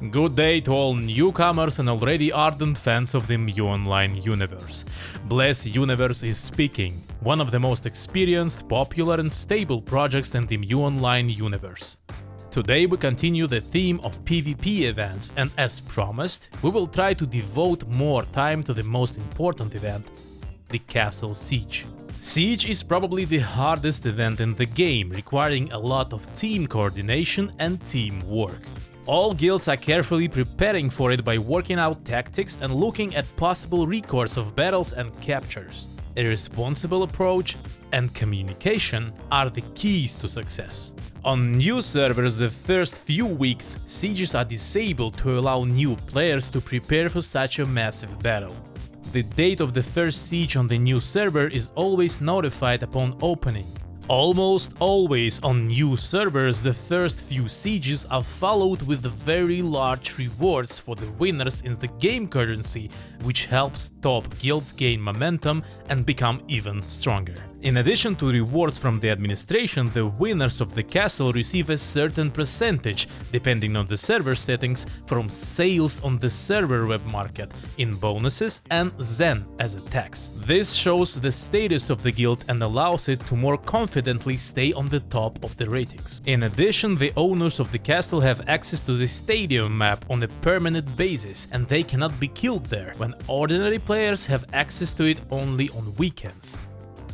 Good day to all newcomers and already ardent fans of the Mu Online universe. Bless Universe is speaking, one of the most experienced, popular and stable projects in the Mu Online universe. Today we continue the theme of PvP events, and as promised, we will try to devote more time to the most important event, the Castle Siege. Siege is probably the hardest event in the game, requiring a lot of team coordination and teamwork. All guilds are carefully preparing for it by working out tactics and looking at possible records of battles and captures. A responsible approach and communication are the keys to success. On new servers, the first few weeks, sieges are disabled to allow new players to prepare for such a massive battle. The date of the first siege on the new server is always notified upon opening. Almost always on new servers, the first few sieges are followed with very large rewards for the winners in the game currency, which helps top guilds gain momentum and become even stronger. In addition to rewards from the administration, the winners of the castle receive a certain percentage, depending on the server settings, from sales on the server web market, in bonuses and Zen as a tax. This shows the status of the guild and allows it to more confidently stay on the top of the ratings. In addition, the owners of the castle have access to the stadium map on a permanent basis, and they cannot be killed there, when ordinary players have access to it only on weekends.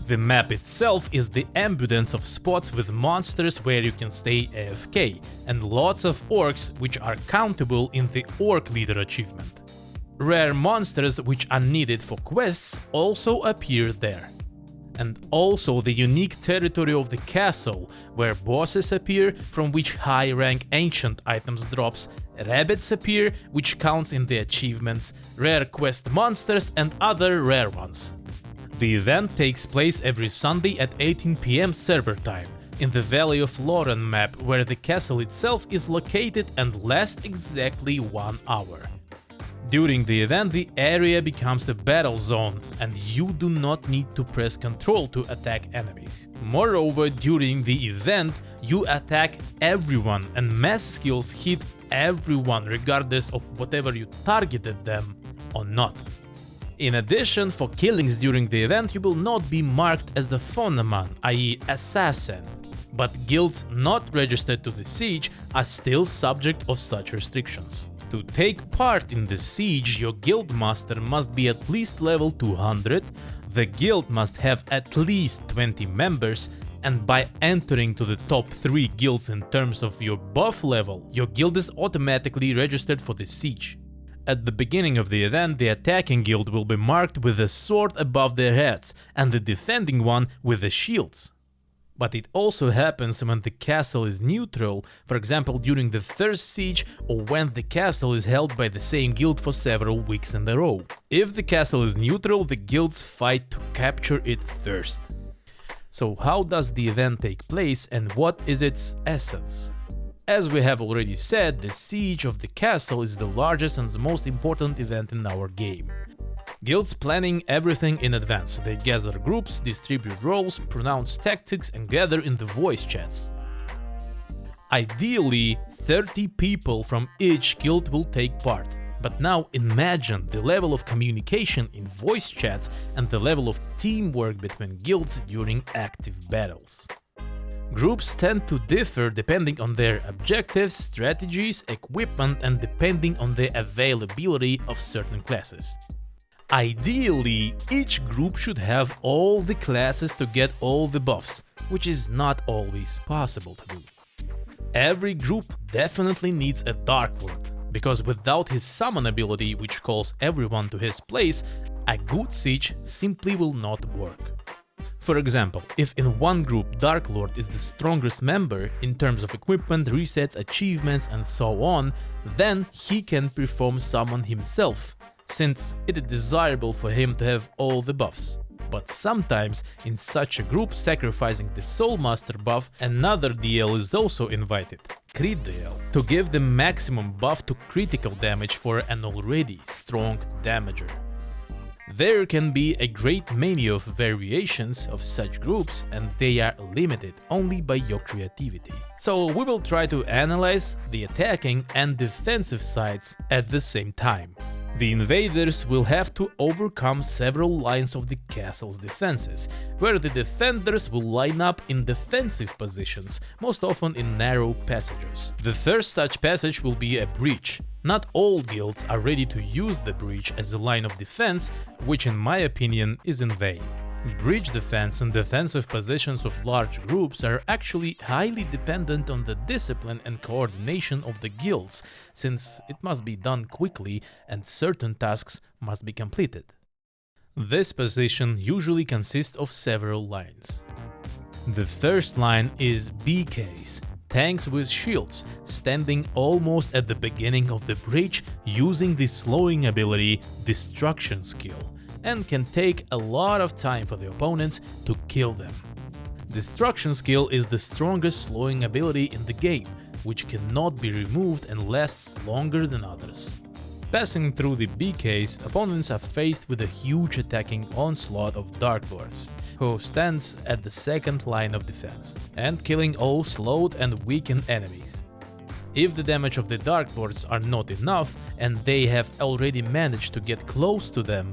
The map itself is the abundance of spots with monsters where you can stay AFK, and lots of orcs which are countable in the Orc Leader achievement. Rare monsters which are needed for quests also appear there. And also the unique territory of the castle, where bosses appear from which high-rank ancient items drops, rabbits appear which counts in the achievements, rare quest monsters and other rare ones. The event takes place every Sunday at 18 PM server time, in the Valley of Lauren map, where the castle itself is located and lasts exactly 1 hour. During the event, the area becomes a battle zone, and you do not need to press Ctrl to attack enemies. Moreover, during the event, you attack everyone, and mass skills hit everyone regardless of whatever you targeted them or not. In addition, for killings during the event, you will not be marked as the Phoneman, i.e. assassin, but guilds not registered to the siege are still subject of such restrictions. To take part in the siege, your guild master must be at least level 200, the guild must have at least 20 members, and by entering to the top 3 guilds in terms of your buff level, your guild is automatically registered for the siege. At the beginning of the event, the attacking guild will be marked with a sword above their heads, and the defending one with the shields. But it also happens when the castle is neutral, for example during the first siege, or when the castle is held by the same guild for several weeks in a row. If the castle is neutral, the guilds fight to capture it first. So how does the event take place and what is its essence? As we have already said, the siege of the castle is the largest and the most important event in our game. Guilds planning everything in advance. They gather groups, distribute roles, pronounce tactics and gather in the voice chats. Ideally, 30 people from each guild will take part. But now imagine the level of communication in voice chats and the level of teamwork between guilds during active battles. Groups tend to differ depending on their objectives, strategies, equipment and depending on the availability of certain classes. Ideally, each group should have all the classes to get all the buffs, which is not always possible to do. Every group definitely needs a Dark Lord, because without his summon ability, which calls everyone to his place, a good siege simply will not work. For example, if in one group Dark Lord is the strongest member in terms of equipment, resets, achievements and so on, then he can perform summon himself, since it is desirable for him to have all the buffs. But sometimes in such a group, sacrificing the Soul Master buff, another DL is also invited, Crit DL, to give the maximum buff to critical damage for an already strong damager. There can be a great many of variations of such groups, and they are limited only by your creativity. So we will try to analyze the attacking and defensive sides at the same time. The invaders will have to overcome several lines of the castle's defenses, where the defenders will line up in defensive positions, most often in narrow passages. The first such passage will be a breach. Not all guilds are ready to use the breach as a line of defense, which in my opinion is in vain. Breach defense and defensive positions of large groups are actually highly dependent on the discipline and coordination of the guilds, since it must be done quickly and certain tasks must be completed. This position usually consists of several lines. The first line is BKs, tanks with shields, standing almost at the beginning of the breach using the slowing ability Destruction skill, and can take a lot of time for the opponents to kill them. Destruction skill is the strongest slowing ability in the game, which cannot be removed and lasts longer than others. Passing through the BKs, opponents are faced with a huge attacking onslaught of Dark Lords, who stands at the second line of defense, and killing all slowed and weakened enemies. If the damage of the Dark Lords are not enough and they have already managed to get close to them,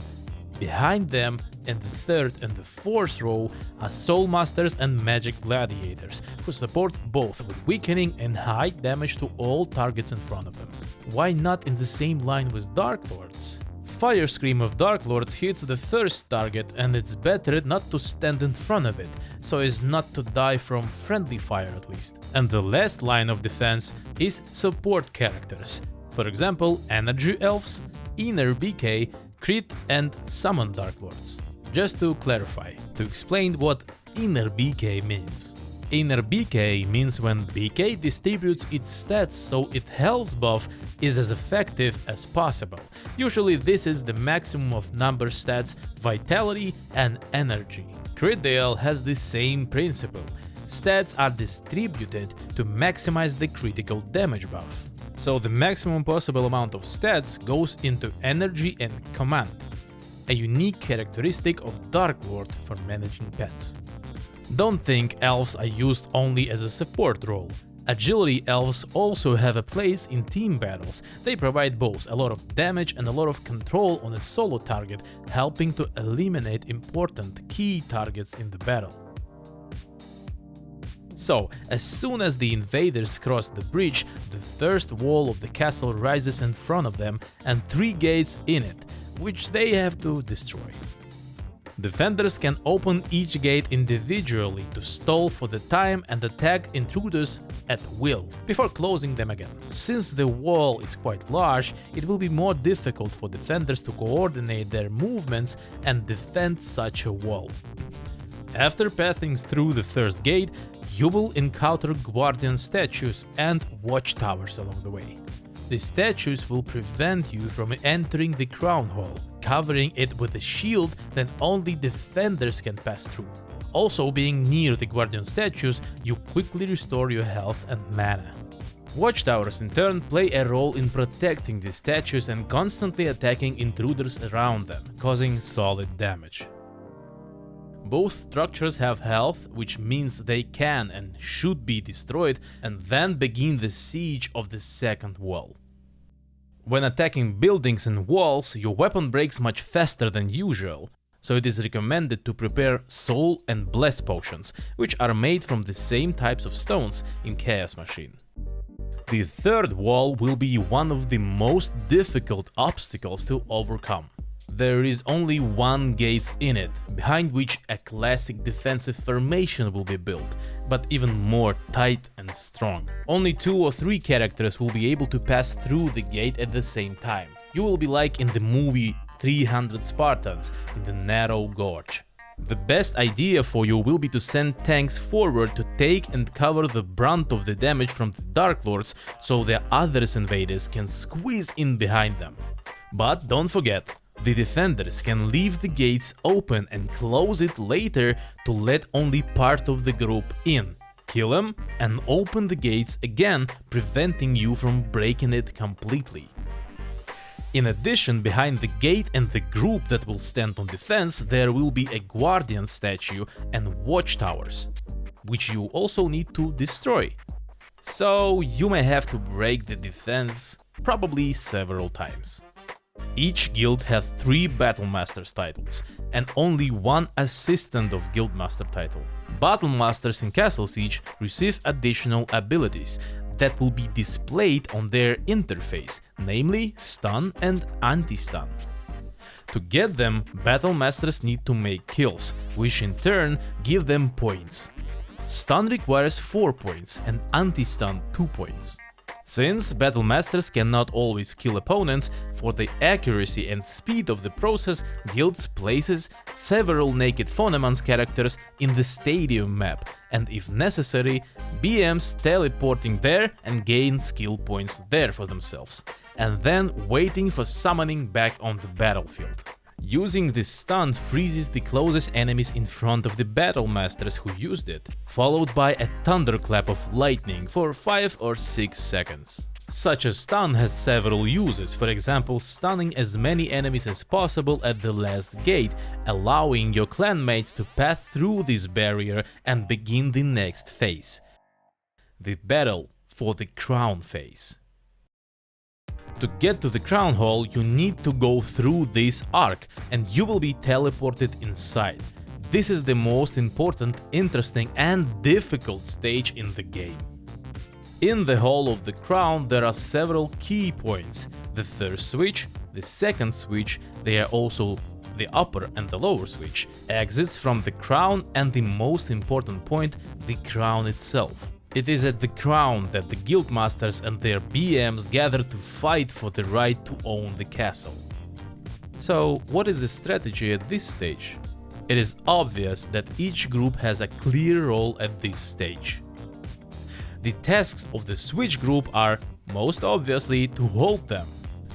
behind them in the third and the fourth row are Soul Masters and Magic Gladiators, who support both with weakening and high damage to all targets in front of them. Why not in the same line with Dark Lords? Fire Scream of Dark Lords hits the first target, and it's better not to stand in front of it, so as not to die from friendly fire at least. And the last line of defense is support characters, for example Energy Elves, Inner BK, Crit and Summon Dark Lords. Just to clarify, to explain what Inner BK means. Inner BK means when BK distributes its stats so its health buff is as effective as possible. Usually this is the maximum of number stats, vitality and energy. Crit DL has the same principle. Stats are distributed to maximize the critical damage buff. So the maximum possible amount of stats goes into energy and command, a unique characteristic of Dark Lord for managing pets. Don't think elves are used only as a support role. Agility elves also have a place in team battles. They provide both a lot of damage and a lot of control on a solo target, helping to eliminate important key targets in the battle. So, as soon as the invaders cross the breach, the first wall of the castle rises in front of them and 3 gates in it, which they have to destroy. Defenders can open each gate individually to stall for the time and attack intruders at will, before closing them again. Since the wall is quite large, it will be more difficult for defenders to coordinate their movements and defend such a wall. After passing through the first gate, you will encounter guardian statues and watchtowers along the way. The statues will prevent you from entering the crown hall, covering it with a shield that only defenders can pass through. Also, being near the guardian statues, you quickly restore your health and mana. Watchtowers in turn play a role in protecting the statues and constantly attacking intruders around them, causing solid damage. Both structures have health, which means they can and should be destroyed, and then begin the siege of the second wall. When attacking buildings and walls, your weapon breaks much faster than usual, so it is recommended to prepare Soul and Bless potions, which are made from the same types of stones in Chaos Machine. The third wall will be one of the most difficult obstacles to overcome. There is only 1 gate in it, behind which a classic defensive formation will be built, but even more tight and strong. Only 2 or 3 characters will be able to pass through the gate at the same time. You will be like in the movie 300 Spartans in the narrow gorge. The best idea for you will be to send tanks forward to take and cover the brunt of the damage from the Dark Lords, so the other invaders can squeeze in behind them. But don't forget, the defenders can leave the gates open and close it later to let only part of the group in. Kill them and open the gates again, preventing you from breaking it completely. In addition, behind the gate and the group that will stand on defense, there will be a guardian statue and watchtowers, which you also need to destroy. So you may have to break the defense probably several times. Each guild has 3 Battlemasters titles and only 1 Assistant of Guildmaster title. Battlemasters in Castle Siege receive additional abilities that will be displayed on their interface, namely stun and anti-stun. To get them, Battlemasters need to make kills, which in turn give them points. Stun requires 4 points and anti-stun 2 points. Since Battlemasters cannot always kill opponents, for the accuracy and speed of the process, guilds places several naked Phonemons characters in the stadium map, and if necessary, BMs teleporting there and gain skill points there for themselves, and then waiting for summoning back on the battlefield. Using this stun freezes the closest enemies in front of the Battlemasters who used it, followed by a thunderclap of lightning for 5 or 6 seconds. Such a stun has several uses, for example stunning as many enemies as possible at the last gate, allowing your clanmates to pass through this barrier and begin the next phase. The battle for the crown phase. To get to the crown hall, you need to go through this arc, and you will be teleported inside. This is the most important, interesting and difficult stage in the game. In the Hall of the Crown there are several key points. The first switch, the second switch, they are also the upper and the lower switch, exits from the crown, and the most important point, the crown itself. It is at the crown that the guildmasters and their BMs gather to fight for the right to own the castle. So, what is the strategy at this stage? It is obvious that each group has a clear role at this stage. The tasks of the switch group are, most obviously, to hold them.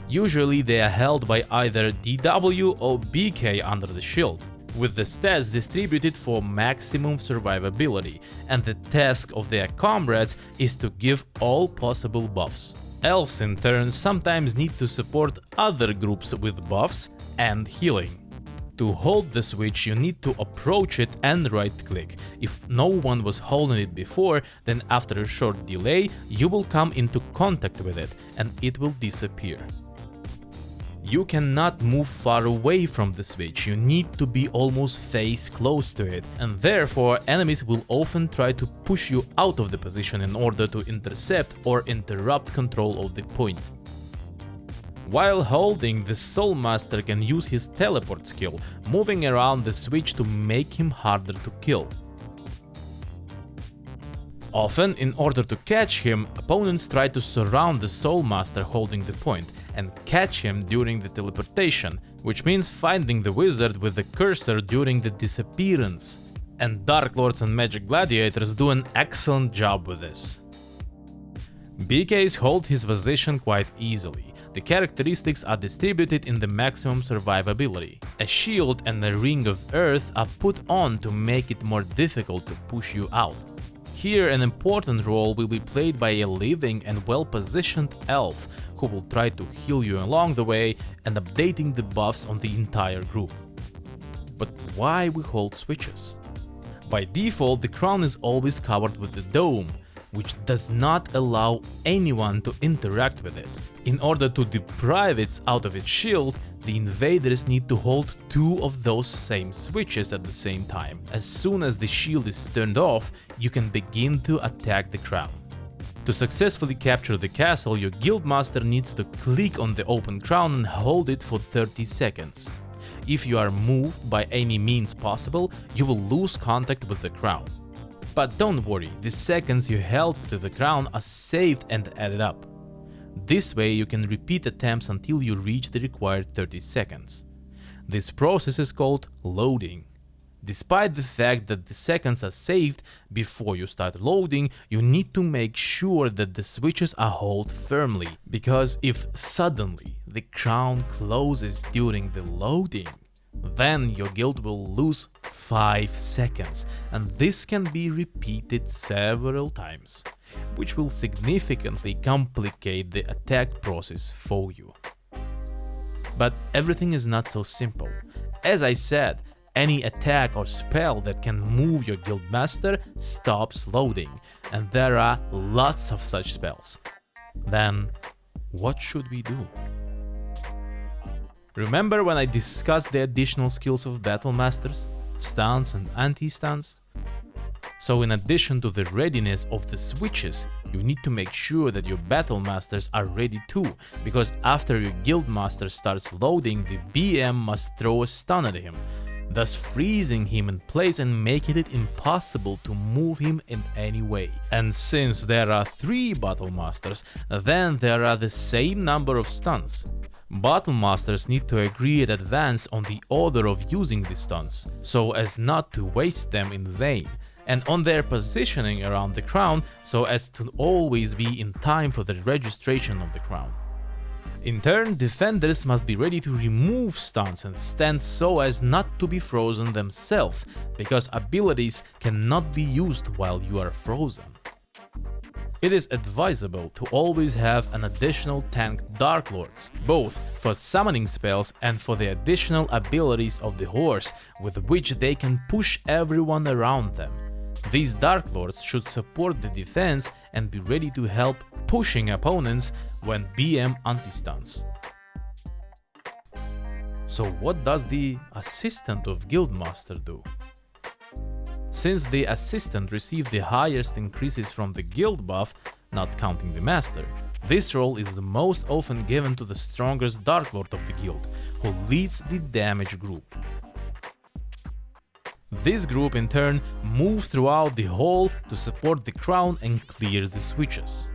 Usually they are held by either DW or BK under the shield, with the stats distributed for maximum survivability, and the task of their comrades is to give all possible buffs. Elves in turn sometimes need to support other groups with buffs and healing. To hold the switch you need to approach it and right-click. If no one was holding it before, then after a short delay you will come into contact with it and it will disappear. You cannot move far away from the switch, you need to be almost face close to it, and therefore enemies will often try to push you out of the position in order to intercept or interrupt control of the point. While holding, the Soul Master can use his teleport skill, moving around the switch to make him harder to kill. Often, in order to catch him, opponents try to surround the Soul Master holding the point and catch him during the teleportation, which means finding the wizard with the cursor during the disappearance. And Dark Lords and Magic Gladiators do an excellent job with this. BKs hold his position quite easily. The characteristics are distributed in the maximum survivability. A shield and a ring of earth are put on to make it more difficult to push you out. Here an important role will be played by a living and well-positioned elf who will try to heal you along the way and updating the buffs on the entire group. But why we hold switches? By default, the crown is always covered with the dome, which does not allow anyone to interact with it. In order to deprive it out of its shield, the invaders need to hold 2 of those same switches at the same time. As soon as the shield is turned off, you can begin to attack the crown. To successfully capture the castle, your guildmaster needs to click on the open crown and hold it for 30 seconds. If you are moved by any means possible, you will lose contact with the crown. But don't worry, the seconds you held to the crown are saved and added up. This way you can repeat attempts until you reach the required 30 seconds. This process is called loading. Despite the fact that the seconds are saved before you start loading, you need to make sure that the switches are held firmly, because if suddenly the crown closes during the loading, then your guild will lose 5 seconds, and this can be repeated several times, which will significantly complicate the attack process for you. But everything is not so simple. As I said, any attack or spell that can move your guildmaster stops loading, and there are lots of such spells. Then, what should we do? Remember when I discussed the additional skills of battle masters? Stuns and anti-stuns? So in addition to the readiness of the switches, you need to make sure that your battle masters are ready too, because after your guildmaster starts loading, the BM must throw a stun at him, thus freezing him in place and making it impossible to move him in any way. And since there are 3 battle masters, then there are the same number of stuns. Battle masters need to agree in advance on the order of using the stuns, so as not to waste them in vain, and on their positioning around the crown, so as to always be in time for the registration of the crown. In turn, defenders must be ready to remove stuns and stand so as not to be frozen themselves, because abilities cannot be used while you are frozen. It is advisable to always have an additional tank Dark Lords, both for summoning spells and for the additional abilities of the horse, with which they can push everyone around them. These Dark Lords should support the defense and be ready to help pushing opponents when BM anti-stuns. So what does the assistant of Guildmaster do? Since the assistant received the highest increases from the guild buff, not counting the master, this role is the most often given to the strongest Dark Lord of the guild, who leads the damage group. This group in turn moves throughout the hall to support the crown and clear the switches.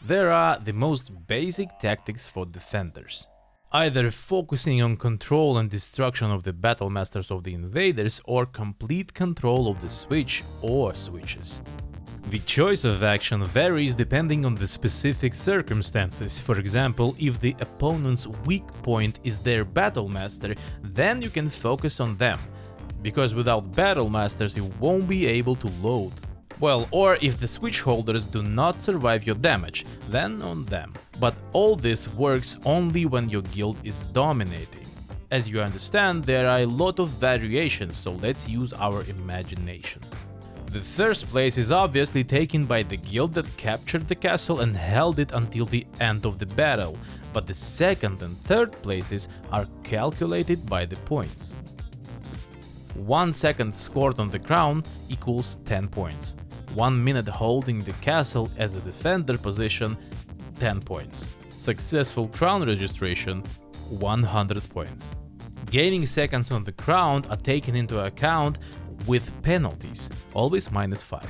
There are the most basic tactics for defenders. Either focusing on control and destruction of the battle masters of the invaders, or complete control of the switch or switches. The choice of action varies depending on the specific circumstances. For example, if the opponent's weak point is their battle master, then you can focus on them, because without battle masters you won't be able to load. Well, or if the switch holders do not survive your damage, then on them. But all this works only when your guild is dominating. As you understand, there are a lot of variations, so let's use our imagination. The first place is obviously taken by the guild that captured the castle and held it until the end of the battle, but the second and third places are calculated by the points. 1 second scored on the crown equals 10 points. 1 minute holding the castle as a defender position, 10 points. Successful crown registration, 100 points. Gaining seconds on the crown are taken into account with penalties, always -5.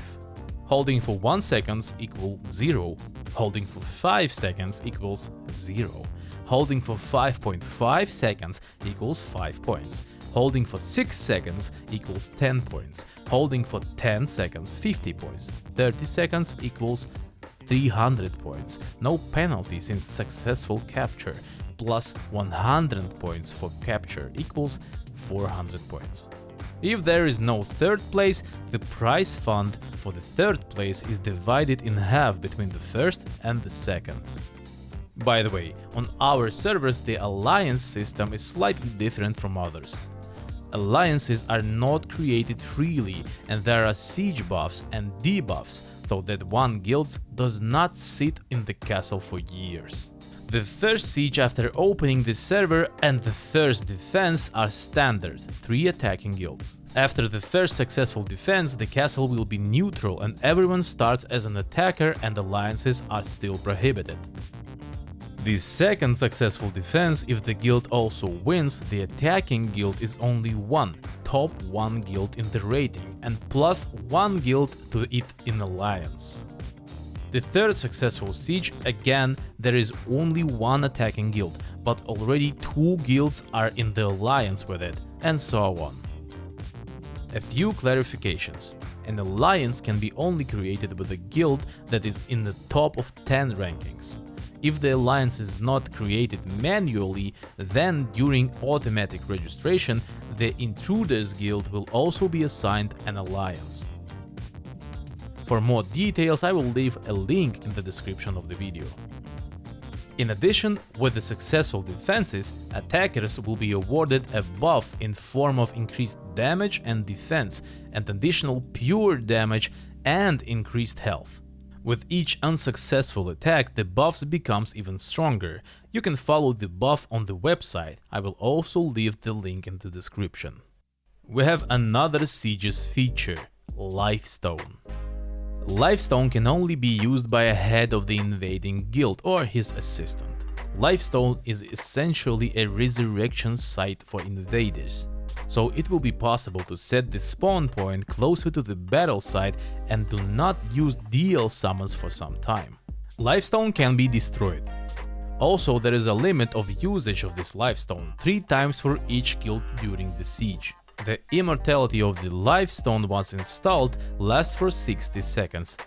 Holding for 1 second equals 0. Holding for 5 seconds equals 0. Holding for 5.5 seconds equals 5 points. Holding for 6 seconds equals 10 points. Holding for 10 seconds, 50 points. 30 seconds equals 300 points. No penalty since successful capture, plus 100 points for capture equals 400 points. If there is no third place, the prize fund for the third place is divided in half between the first and the second. By the way, on our servers the alliance system is slightly different from others. Alliances are not created freely, and there are siege buffs and debuffs, so that one guild does not sit in the castle for years. The first siege after opening the server and the first defense are standard, 3 attacking guilds. After the first successful defense, the castle will be neutral and everyone starts as an attacker, and alliances are still prohibited. The second successful defense, if the guild also wins, the attacking guild is only one, top 1 guild in the rating, and plus 1 guild to it in alliance. The third successful siege, again, there is only 1 attacking guild, but already 2 guilds are in the alliance with it, and so on. A few clarifications. An alliance can be only created with a guild that is in the top of 10 rankings. If the alliance is not created manually, then during automatic registration, the Intruders Guild will also be assigned an alliance. For more details, I will leave a link in the description of the video. In addition, with the successful defenses, attackers will be awarded a buff in form of increased damage and defense, and additional pure damage and increased health. With each unsuccessful attack, the buffs becomes even stronger. You can follow the buff on the website. I will also leave the link in the description. We have another Siege's feature, Lifestone. Lifestone can only be used by a head of the invading guild or his assistant. Lifestone is essentially a resurrection site for invaders, so it will be possible to set the spawn point closer to the battle site and do not use DL summons for some time. Lifestone can be destroyed. Also, there is a limit of usage of this Lifestone, 3 times for each guild during the siege. The immortality of the Lifestone once installed lasts for 60 seconds,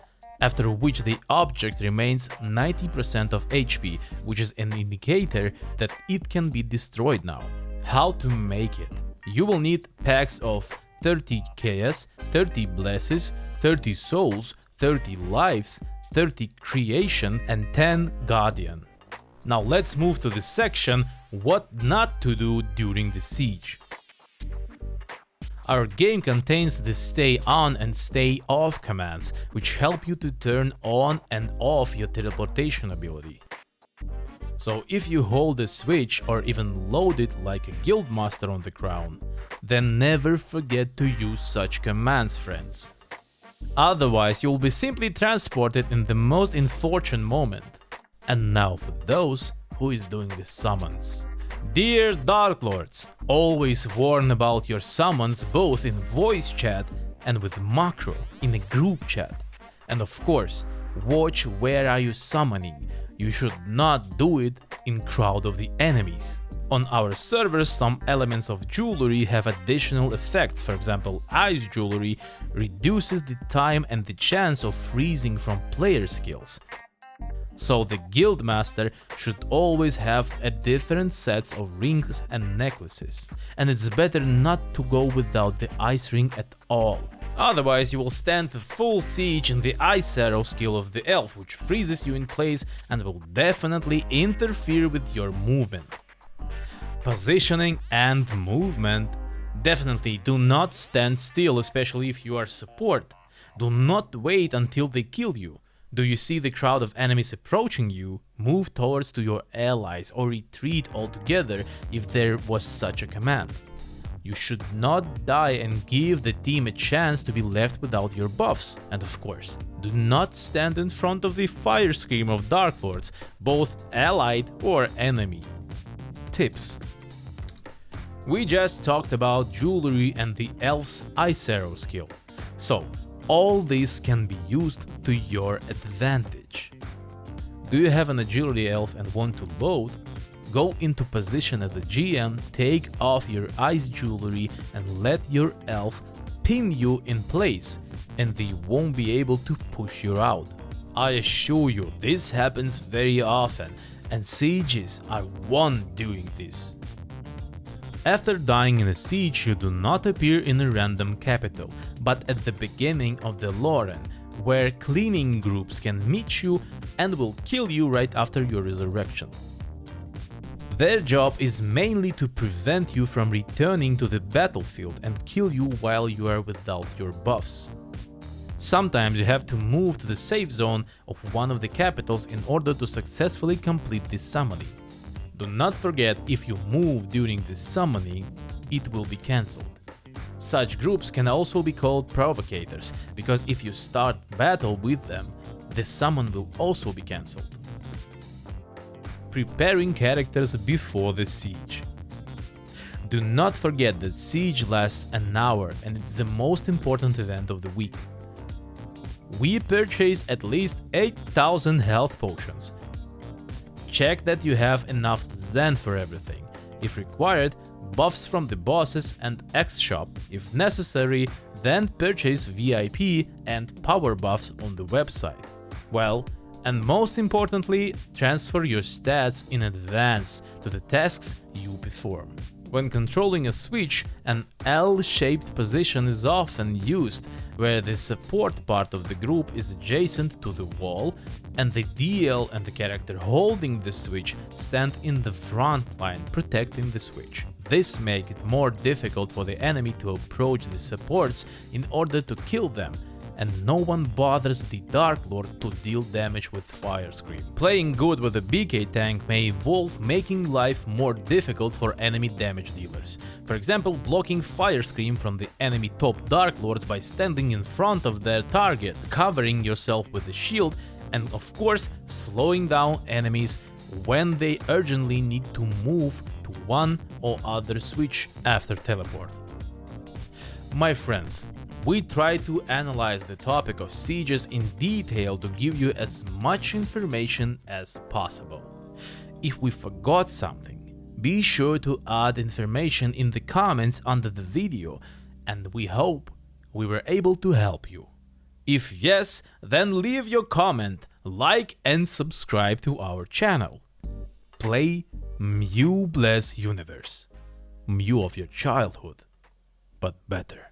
after which the object remains 90% of HP, which is an indicator that it can be destroyed now. How to make it? You will need packs of 30 KS, 30 blesses, 30 souls, 30 lives, 30 creation and 10 guardian. Now let's move to the section what not to do during the siege. Our game contains the stay on and stay off commands, which help you to turn on and off your teleportation ability. So if you hold the switch or even load it like a guildmaster on the crown, then never forget to use such commands, friends. Otherwise, you'll be simply transported in the most unfortunate moment. And now for those who is doing the summons. Dear Dark Lords, always warn about your summons both in voice chat and with macro in a group chat. And of course, watch where are you summoning. You should not do it in crowd of the enemies. On our servers, some elements of jewelry have additional effects. For example, ice jewelry reduces the time and the chance of freezing from player skills. So the guildmaster should always have a different sets of rings and necklaces, and it's better not to go without the ice ring at all. Otherwise you will stand the full siege in the ice arrow skill of the elf, which freezes you in place and will definitely interfere with your movement. Positioning and movement. Definitely do not stand still, especially if you are support. Do not wait until they kill you. Do you see the crowd of enemies approaching you? Move towards to your allies or retreat altogether if there was such a command. You should not die and give the team a chance to be left without your buffs. And of course, do not stand in front of the fire scream of Dark Lords, both allied or enemy. Tips. We just talked about jewelry and the elf's ice arrow skill. So, all this can be used to your advantage. Do you have an agility elf and want to load? Go into position as a GM, take off your ice jewelry and let your elf pin you in place, and they won't be able to push you out. I assure you, this happens very often, and sieges are won doing this. After dying in a siege, you do not appear in a random capital, but at the beginning of the Lauren, where cleaning groups can meet you and will kill you right after your resurrection. Their job is mainly to prevent you from returning to the battlefield and kill you while you are without your buffs. Sometimes you have to move to the safe zone of one of the capitals in order to successfully complete this summoning. Do not forget, if you move during the summoning, it will be cancelled. Such groups can also be called provocators, because if you start battle with them, the summon will also be cancelled. Preparing characters before the siege. Do not forget that siege lasts an hour and it's the most important event of the week. We purchase at least 8,000 health potions. Check that you have enough Zen for everything. If required, buffs from the bosses and X shop. If necessary, then purchase VIP and power buffs on the website. Well, and most importantly, transfer your stats in advance to the tasks you perform. When controlling a switch, an L-shaped position is often used, where the support part of the group is adjacent to the wall, and the DL and the character holding the switch stand in the front line, protecting the switch. This makes it more difficult for the enemy to approach the supports in order to kill them, and no one bothers the Dark Lord to deal damage with Fire Scream. Playing good with a BK tank may involve making life more difficult for enemy damage dealers. For example, blocking Fire Scream from the enemy top Dark Lords by standing in front of their target, covering yourself with a shield, and of course slowing down enemies when they urgently need to move to one or other switch after teleport. My friends, we try to analyze the topic of sieges in detail to give you as much information as possible. If we forgot something, be sure to add information in the comments under the video, and we hope we were able to help you. If yes, then leave your comment, like and subscribe to our channel. Play Mew Bless Universe. Mew of your childhood, but better.